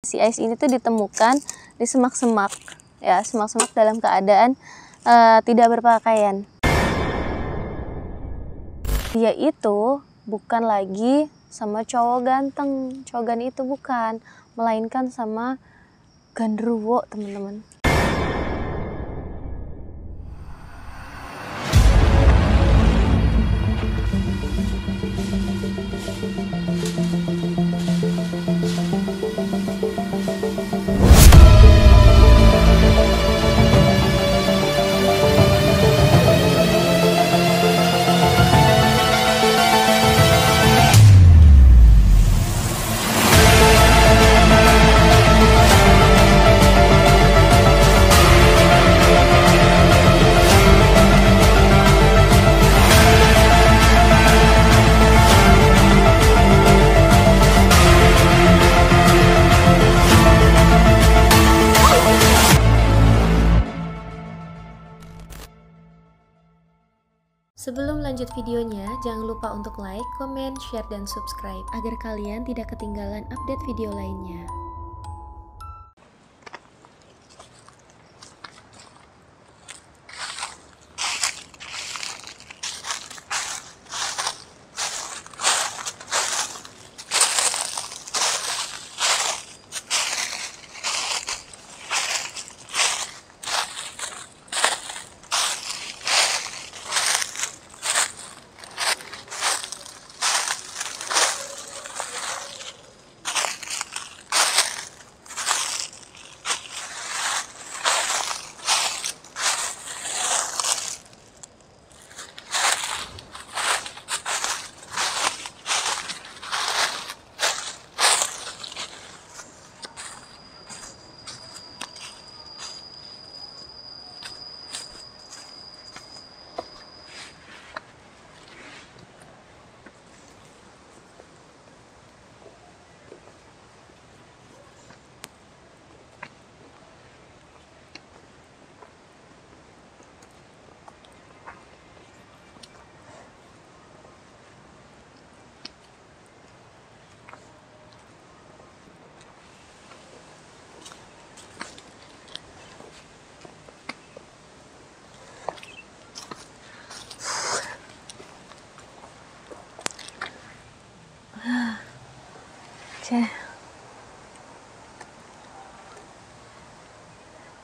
Si Ais ini tuh ditemukan di semak-semak, ya, semak-semak dalam keadaan tidak berpakaian. Dia itu bukan lagi sama cowok ganteng, cowok ganteng itu bukan, melainkan sama Gandruwo, teman-teman. Sebelum lanjut videonya, jangan lupa untuk like, comment, share, dan subscribe agar kalian tidak ketinggalan update video lainnya.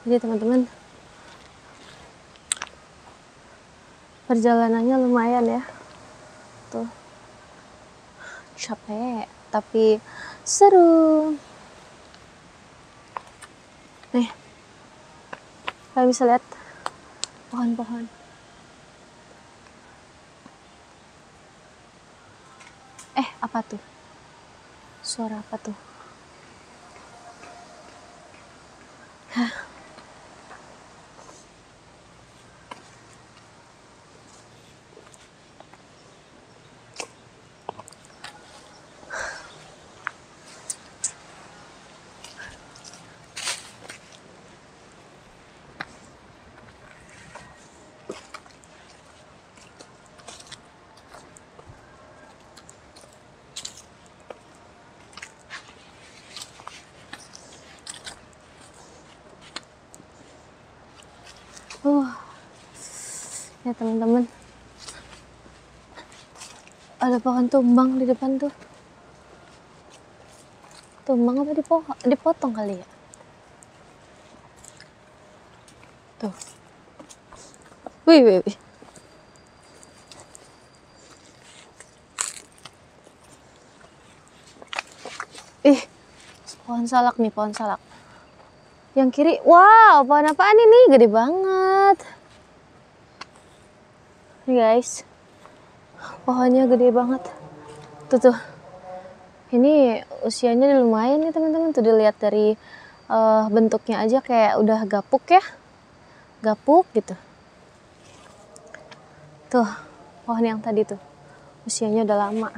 Jadi teman-teman, perjalanannya lumayan ya, tuh capek tapi seru. Nih, kalian bisa lihat pohon-pohon. Apa tuh? Suara apa tuh? Hah. Ya teman-teman, ada pohon tumbang di depan tuh. Tumbang apa dipotong kali ya? Tuh. Wih. Pohon salak nih, pohon salak. Yang kiri, wow, pohon apaan ini? Gede banget. Nih guys, pohonnya gede banget. Tuh. Ini usianya lumayan nih teman-teman. Tuh dilihat dari bentuknya aja kayak udah gapuk ya. Gapuk gitu. Tuh, pohon yang tadi tuh. Usianya udah lama.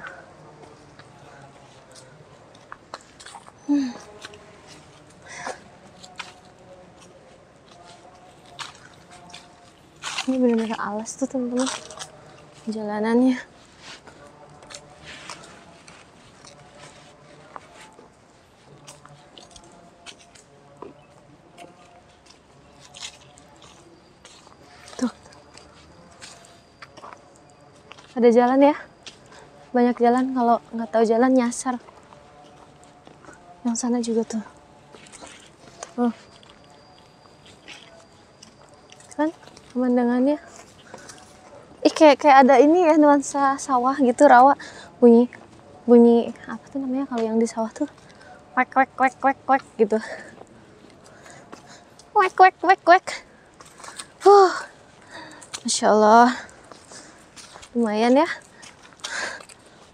Ini bener-bener alas tuh teman-teman jalanannya. Ada jalan ya, banyak jalan. Kalau nggak tahu jalan nyasar. Yang sana juga tuh. Oh, kan pemandangannya. Ih, kayak ada ini ya, nuansa sawah gitu, rawa. Bunyi apa tuh namanya kalau yang di sawah tuh? Kwek kwek kwek kwek kwek gitu. Kwek kwek kwek kwek. Masya Allah, lumayan ya,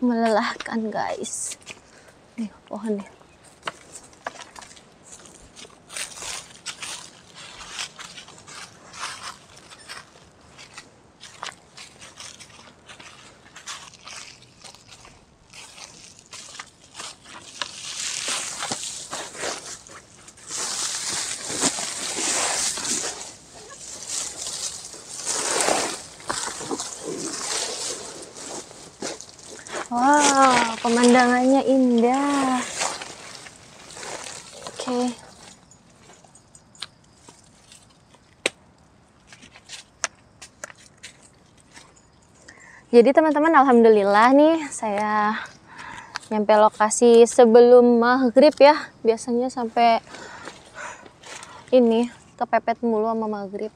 melelahkan guys. Nih pohon nih. Wow, pemandangannya indah. Oke. Jadi teman-teman, alhamdulillah nih saya nyampe lokasi sebelum maghrib ya. Biasanya sampai ini kepepet mulu sama maghrib.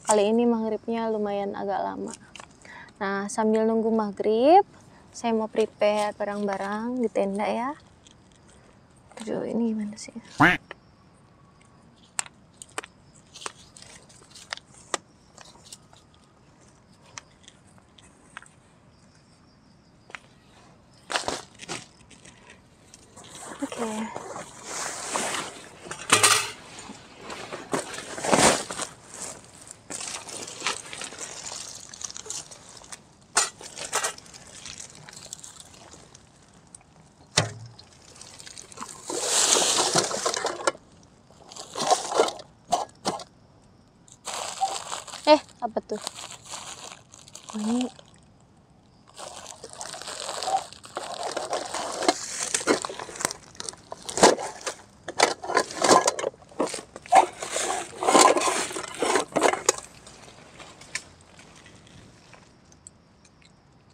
Kali ini maghribnya lumayan agak lama. Nah, sambil nunggu maghrib, saya mau prepare barang-barang di tenda ya. Aduh, ini gimana sih? Oke. Apa tuh? Ini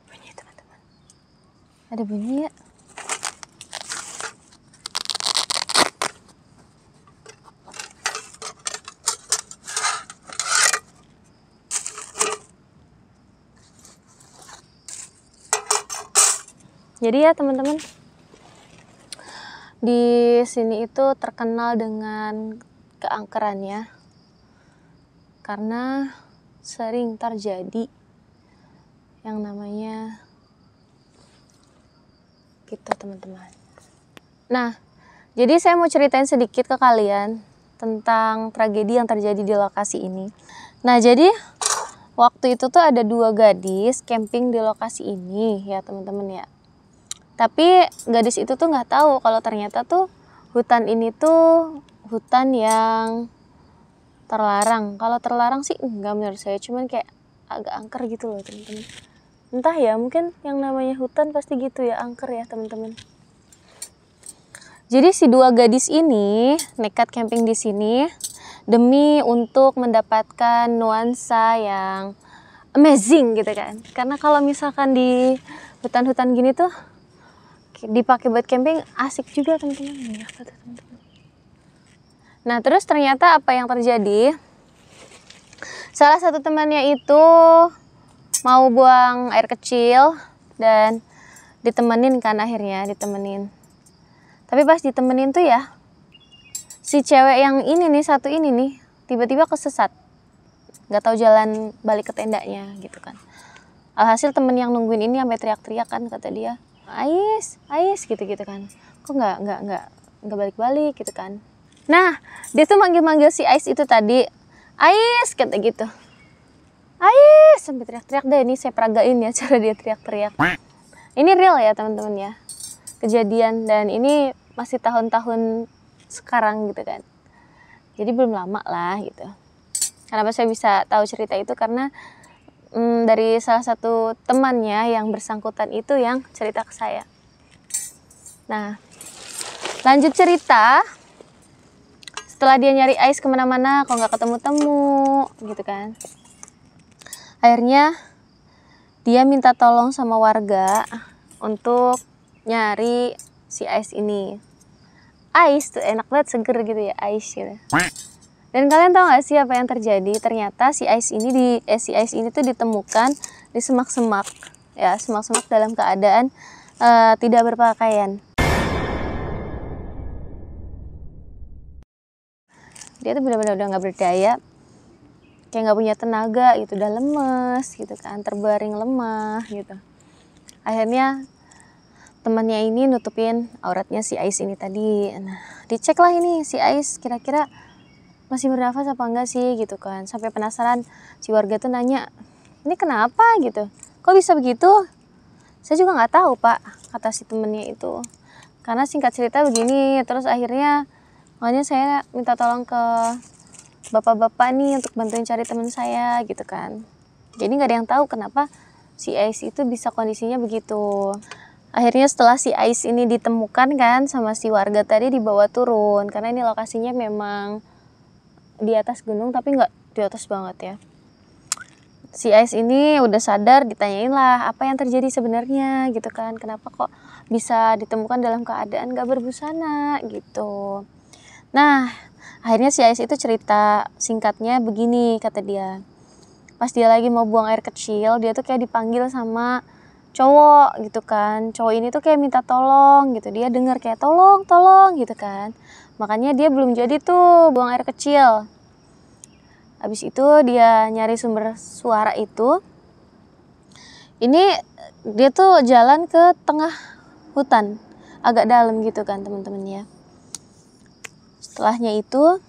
bunyi teman-teman. Ada bunyi ya? Jadi ya teman-teman, di sini itu terkenal dengan keangkerannya karena sering terjadi yang namanya gitu teman-teman. Nah, jadi saya mau ceritain sedikit ke kalian tentang tragedi yang terjadi di lokasi ini. Nah, jadi waktu itu tuh ada 2 gadis camping di lokasi ini ya teman-teman ya. Tapi gadis itu tuh nggak tahu kalau ternyata tuh hutan ini tuh hutan yang terlarang. Kalau terlarang sih enggak menurut saya, cuman kayak agak angker gitu loh teman-teman. Entah ya, mungkin yang namanya hutan pasti gitu ya, angker ya teman-teman. Jadi si 2 gadis ini nekat camping di sini demi untuk mendapatkan nuansa yang amazing gitu kan. Karena kalau misalkan di hutan-hutan gini tuh dipakai buat camping asik juga teman-teman. Nah, terus ternyata apa yang terjadi? Salah satu temannya itu mau buang air kecil dan ditemenin kan, akhirnya ditemenin. Tapi pas ditemenin tuh ya, si cewek yang ini nih, satu ini nih, tiba-tiba kesesat. Gak tahu jalan balik ke tendanya gitu kan. Alhasil temen yang nungguin ini sampai teriak-teriak kan, kata dia, Ais gitu kan. Kok nggak balik-balik gitu kan. Nah, dia tuh manggil-manggil si Ais itu tadi. Ais, kata gitu. Ais, sampai teriak-teriak deh. Ini saya peragain ya cara dia teriak-teriak. Ini real ya teman-teman ya. Kejadian, dan ini masih tahun-tahun sekarang gitu kan. Jadi belum lama lah gitu. Kenapa saya bisa tahu cerita itu? Karena dari salah satu temannya yang bersangkutan itu yang cerita ke saya. Nah, lanjut cerita. Setelah dia nyari Ais kemana-mana, kok nggak ketemu-temu gitu kan. Akhirnya dia minta tolong sama warga untuk nyari si Ais ini. Ais tuh enak banget, seger gitu ya, Ais gitu. Dan kalian tahu gak sih apa yang terjadi? Ternyata si Ais ini tuh ditemukan di semak-semak, ya, semak-semak dalam keadaan tidak berpakaian. Dia tuh benar-benar udah nggak berdaya, kayak nggak punya tenaga gitu, udah lemes gitu kan, terbaring lemah gitu. Akhirnya temannya ini nutupin auratnya si Ais ini tadi. Nah, dicek lah ini si Ais kira-kira masih bernafas apa enggak sih gitu kan. Sampai penasaran si warga tuh nanya, ini kenapa gitu, kok bisa begitu? Saya juga nggak tahu pak, kata si temennya itu. Karena singkat cerita begini, terus akhirnya makanya saya minta tolong ke bapak-bapak nih untuk bantuin cari teman saya gitu kan. Jadi nggak ada yang tahu kenapa si Ais itu bisa kondisinya begitu. Akhirnya setelah si Ais ini ditemukan kan sama si warga tadi, dibawa turun. Karena ini lokasinya memang di atas gunung tapi nggak di atas banget ya. Si Ais ini udah sadar, ditanyain lah apa yang terjadi sebenarnya gitu kan. Kenapa kok bisa ditemukan dalam keadaan nggak berbusana gitu. Nah, akhirnya si Ais itu cerita singkatnya begini, kata dia. Pas dia lagi mau buang air kecil, dia tuh kayak dipanggil sama cowok gitu kan. Cowok ini tuh kayak minta tolong gitu. Dia dengar kayak tolong gitu kan. Makanya dia belum jadi tuh buang air kecil. Habis itu dia nyari sumber suara itu. Ini dia tuh jalan ke tengah hutan, agak dalam gitu kan teman-teman ya. Setelahnya itu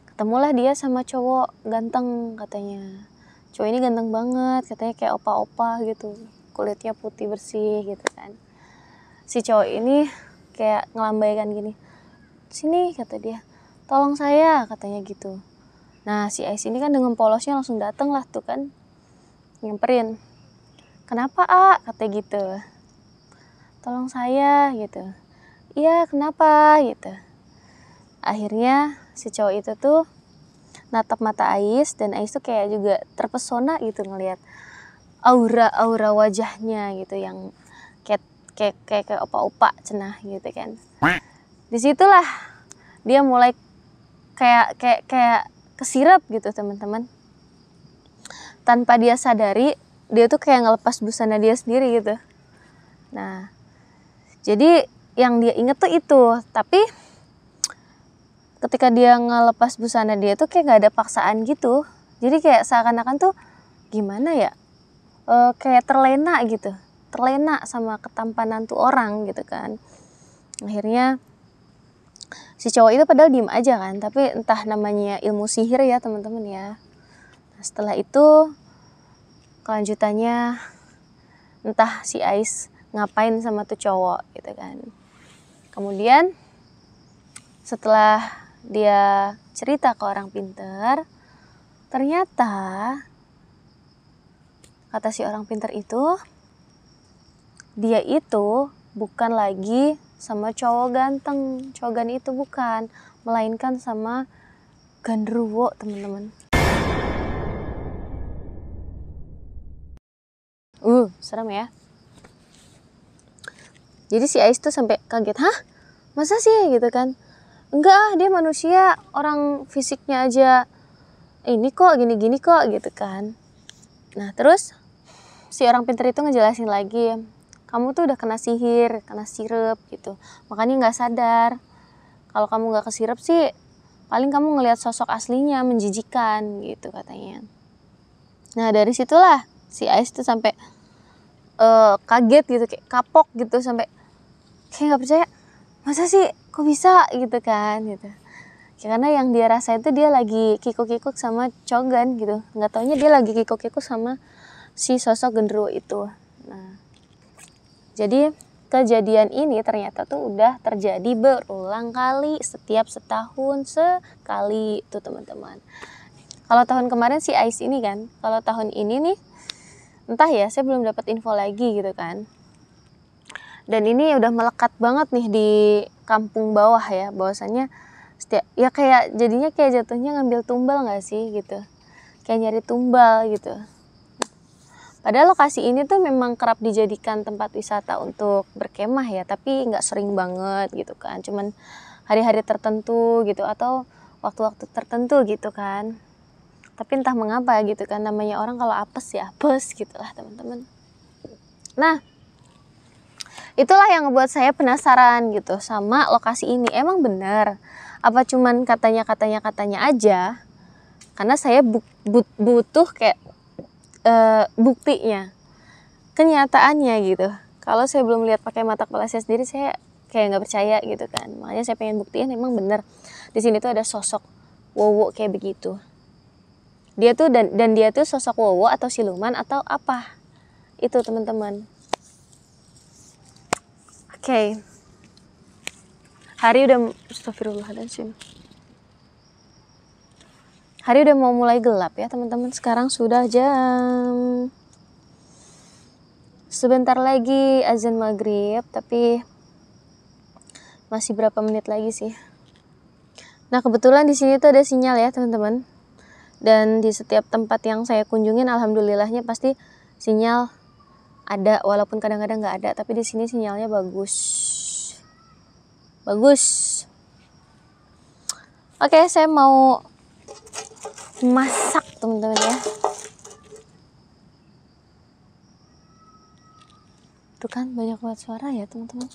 ketemulah dia sama cowok ganteng katanya. Cowok ini ganteng banget, katanya kayak opa-opa gitu, kulitnya putih bersih gitu kan. Si cowok ini kayak ngelambaikan gini, sini kata dia, tolong saya katanya gitu. Nah si Ais ini kan dengan polosnya langsung dateng lah tuh kan, nyamperin. Kenapa kata gitu, tolong saya gitu. Iya kenapa gitu. Akhirnya si cowok itu tuh natap mata Ais, dan Ais tuh kayak juga terpesona gitu ngelihat aura wajahnya gitu yang kayak opa-opa cenah gitu kan. Disitulah dia mulai kayak kesirap gitu teman-teman. Tanpa dia sadari, dia tuh kayak ngelepas busana dia sendiri gitu. Nah, jadi yang dia inget tuh itu, tapi ketika dia ngelepas busana dia tuh kayak gak ada paksaan gitu. Jadi kayak seakan-akan tuh gimana ya, kayak terlena gitu, terlena sama ketampanan tuh orang gitu kan. Akhirnya si cowok itu padahal diem aja kan, tapi entah namanya ilmu sihir ya teman-teman ya. Nah, setelah itu kelanjutannya entah si Ais ngapain sama tuh cowok gitu kan. Kemudian setelah dia cerita ke orang pinter, ternyata kata si orang pinter itu, dia itu bukan lagi sama cowok ganteng, cowok ganteng itu bukan, melainkan sama gandruwo teman-teman. Serem ya. Jadi si Ais tuh sampai kaget, hah? Masa sih gitu kan? Enggak, dia manusia, orang fisiknya aja ini kok, gini-gini kok gitu kan. Nah terus si orang pinter itu ngejelasin lagi, kamu tuh udah kena sihir, kena sirup gitu, makanya gak sadar. Kalau kamu gak kesirep sih, paling kamu ngelihat sosok aslinya menjijikan gitu katanya. Nah dari situlah si Ais tuh sampai kaget gitu, kayak kapok gitu, sampai kayak gak percaya, masa sih kok bisa gitu kan gitu. Karena yang dia rasa itu dia lagi kikuk-kikuk sama cogan gitu, nggak taunya dia lagi kikuk-kikuk sama si sosok genderuwo itu. Nah jadi kejadian ini ternyata tuh udah terjadi berulang kali, setiap setahun sekali tuh teman-teman. Kalau tahun kemarin si Ais ini kan, kalau tahun ini nih entah ya, saya belum dapat info lagi gitu kan. Dan ini udah melekat banget nih di kampung bawah ya, bahwasannya setiap ya kayak jadinya kayak jatuhnya ngambil tumbal nggak sih gitu, kayak nyari tumbal gitu. Padahal lokasi ini tuh memang kerap dijadikan tempat wisata untuk berkemah ya, tapi nggak sering banget gitu kan. Cuman hari-hari tertentu gitu atau waktu-waktu tertentu gitu kan. Tapi entah mengapa gitu kan, namanya orang kalau apes ya apes gitulah teman-teman. Nah, itulah yang ngebuat saya penasaran gitu sama lokasi ini. Emang benar apa cuman katanya aja? Karena saya butuh kayak buktinya, kenyataannya gitu. Kalau saya belum lihat pakai mata kepala saya sendiri, saya kayak nggak percaya gitu kan. Makanya saya pengen buktiin emang bener di sini tuh ada sosok Wowo kayak begitu. Dia tuh dan dia tuh sosok Wowo atau siluman atau apa? Itu teman-teman. Oke. Hari udah astagfirullahaladzim. Hari udah mau mulai gelap ya teman-teman. Sekarang sudah jam sebentar lagi azan maghrib, tapi masih berapa menit lagi sih. Nah kebetulan di sini tuh ada sinyal ya teman-teman. Dan di setiap tempat yang saya kunjungin, alhamdulillahnya pasti sinyal ada, walaupun kadang-kadang nggak ada. Tapi di sini sinyalnya bagus. Bagus. Oke, saya mau masak teman-teman ya. Tuh kan banyak banget suara ya teman-teman.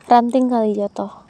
Ranting kali jatuh.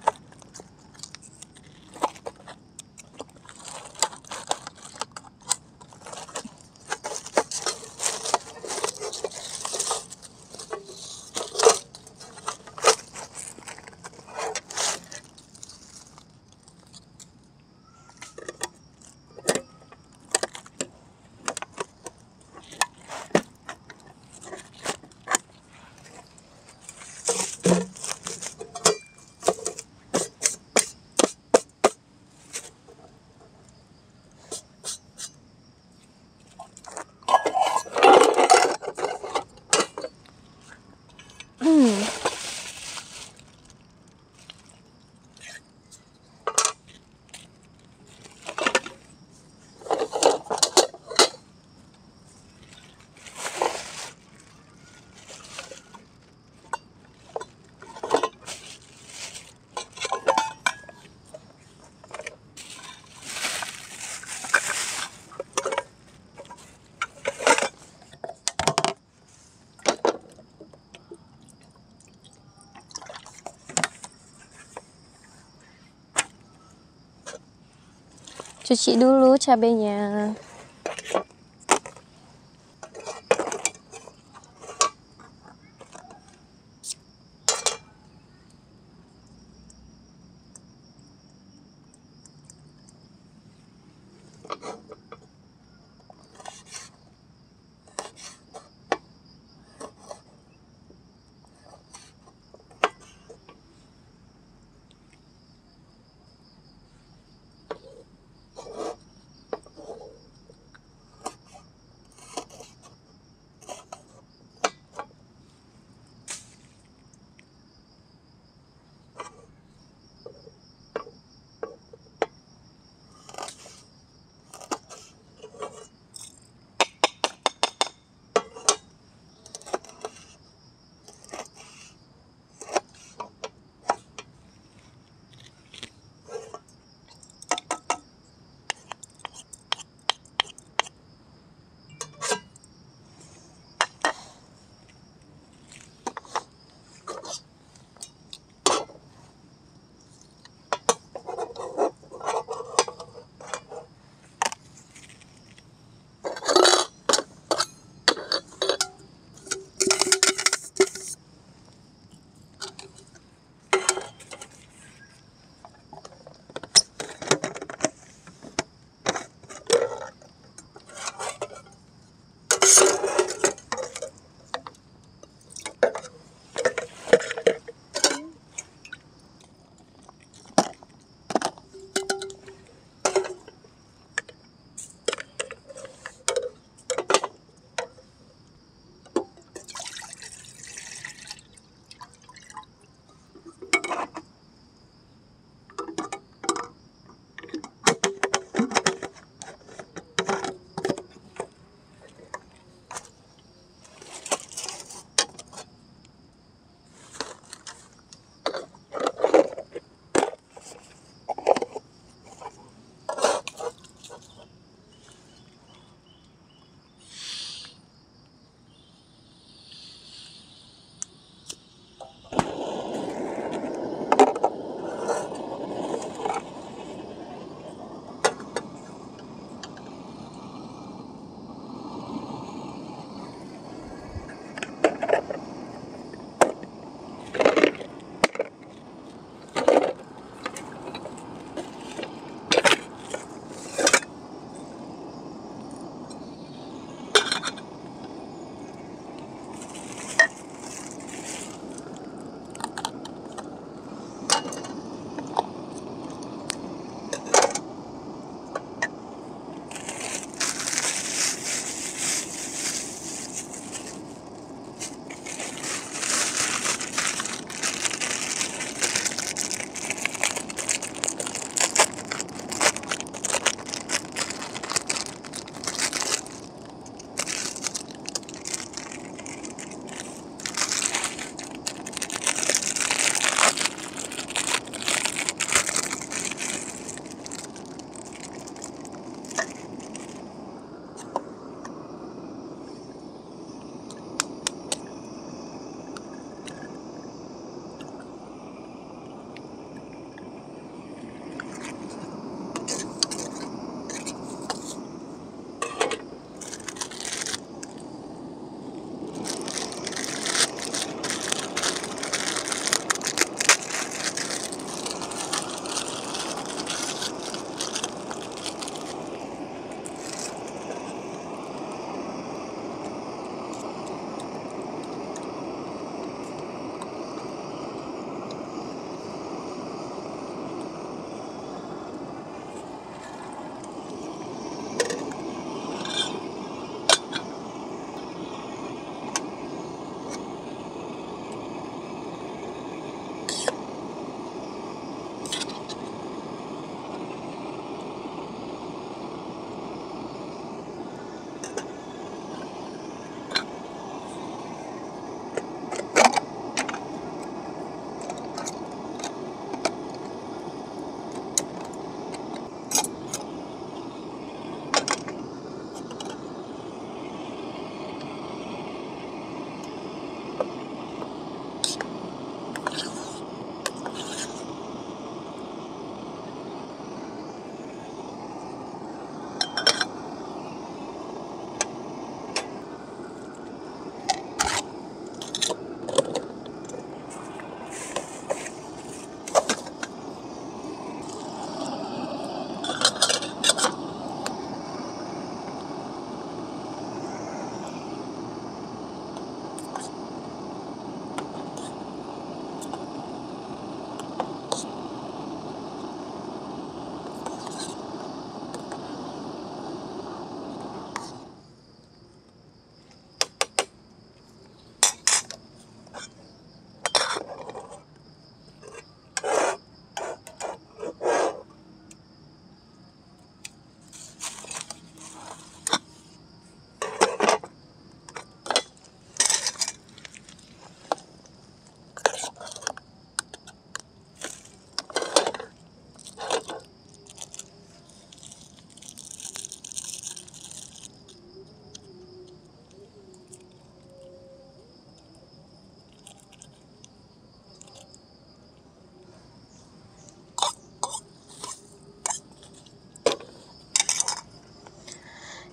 Cuci dulu cabenya.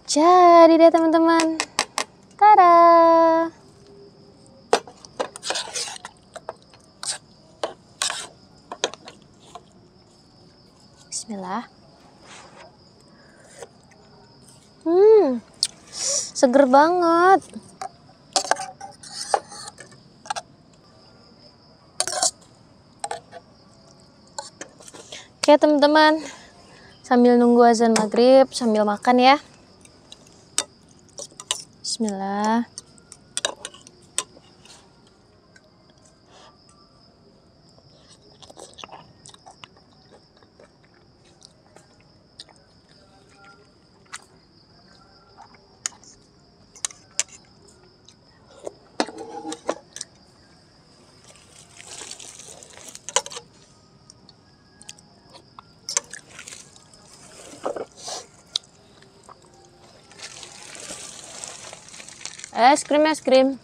Jadi deh teman-teman. Tada! Bismillah. Seger banget. Oke teman-teman, sambil nunggu azan maghrib, sambil makan ya. Bismillah. Es krim, es krim.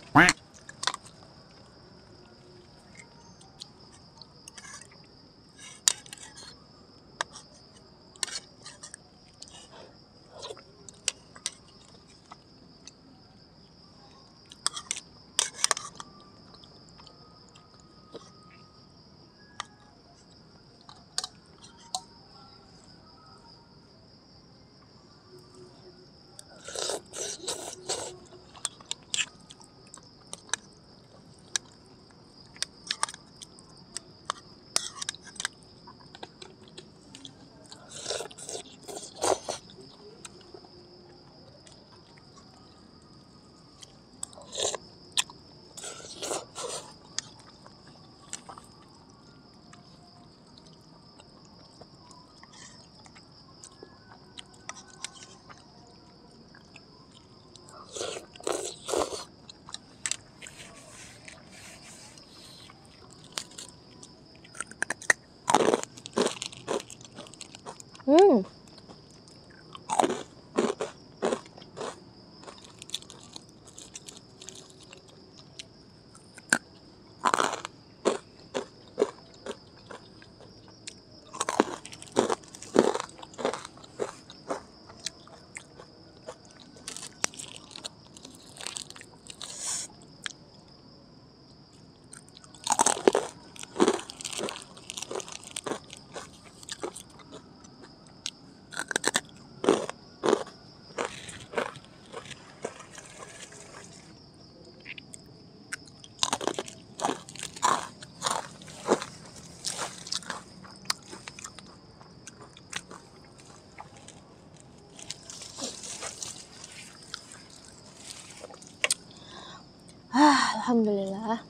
Alhamdulillah.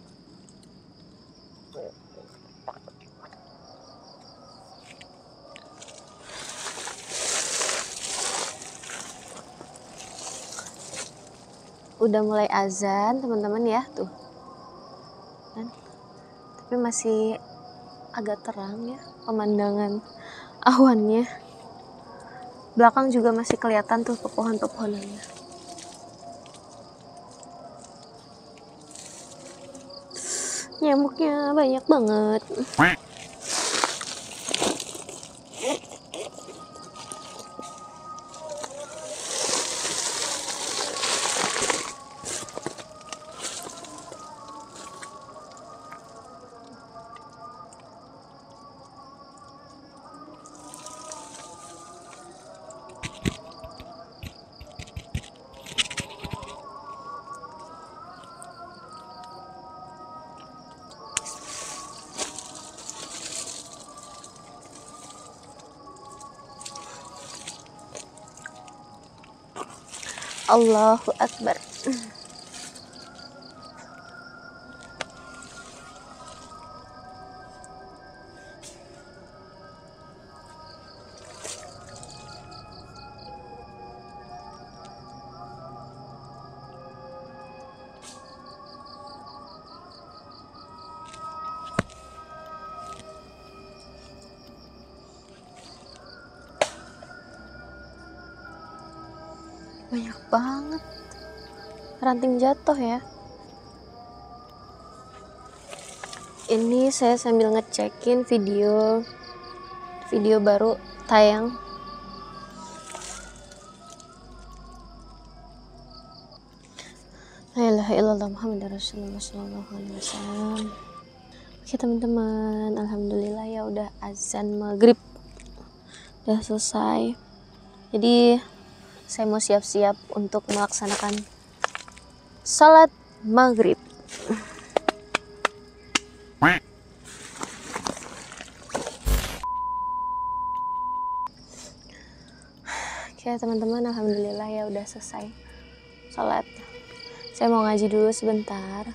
Udah mulai azan teman-teman ya tuh kan, tapi masih agak terang ya pemandangan awannya. Belakang juga masih kelihatan tuh pepohonan-pepohonannya. Nyamuknya banyak banget. Allahu Akbar. Banyak banget ranting jatuh ya. Ini saya sambil ngecekin video baru tayang. La ilaha illallah Muhammadar Rasulullah sallallahu alaihi wasallam. Oke teman-teman, alhamdulillah ya udah azan maghrib udah selesai. Jadi saya mau siap-siap untuk melaksanakan salat maghrib. Oke teman-teman, alhamdulillah ya udah selesai salat. Saya mau ngaji dulu sebentar.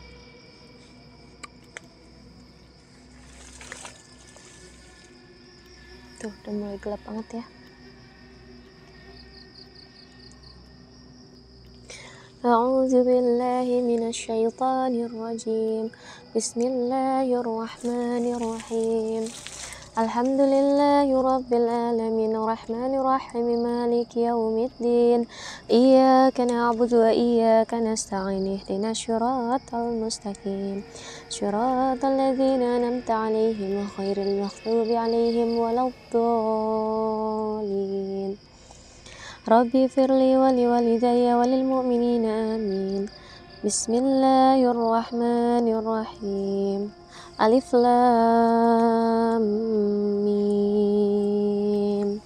Tuh udah mulai gelap banget ya. A'udzu billahi minasyaitonir rajim. Bismillahirrahmanirrahim. Alhamdulillahi rabbil alamin arrahmanir rahim maliki yaumiddin. Iyyaka na'budu wa iyyaka nasta'in ihdinas siratal mustaqim. Siratal ladzina an'amta 'alaihim ghairil maghdubi 'alaihim waladdallin. Rabbi firli wa liwalidayya wa lil mu'minina amin. Bismillahirrahmanirrahim. Alif Lam Mim.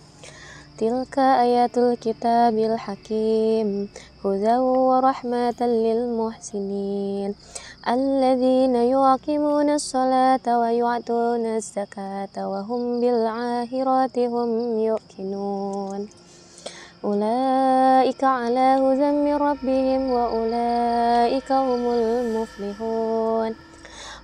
Tilka ayatul kitabil hakim. Hudaw wa rahmatan lil muhsinin. Alladzina yuqimuna as-salata wa yu'atuna az-zakata wa hum bil akhirati hum yuqinun. Ulaika ala hudan min rabbihim wa ulaika humul muflihun.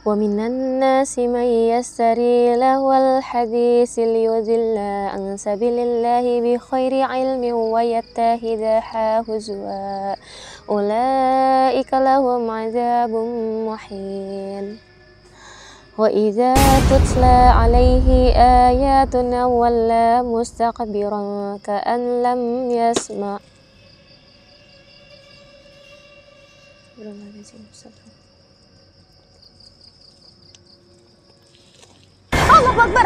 Wa minan nasi man yastari lahwal hadits liyudilla an sabilillahi bi khairi ilmin wa yattakhidha huzwa. Ulaika lahum azabun muhin. Wa idza tutla alaihi ayatuna walla mustakbiran ka'an lam yasma'. Allahu Akbar.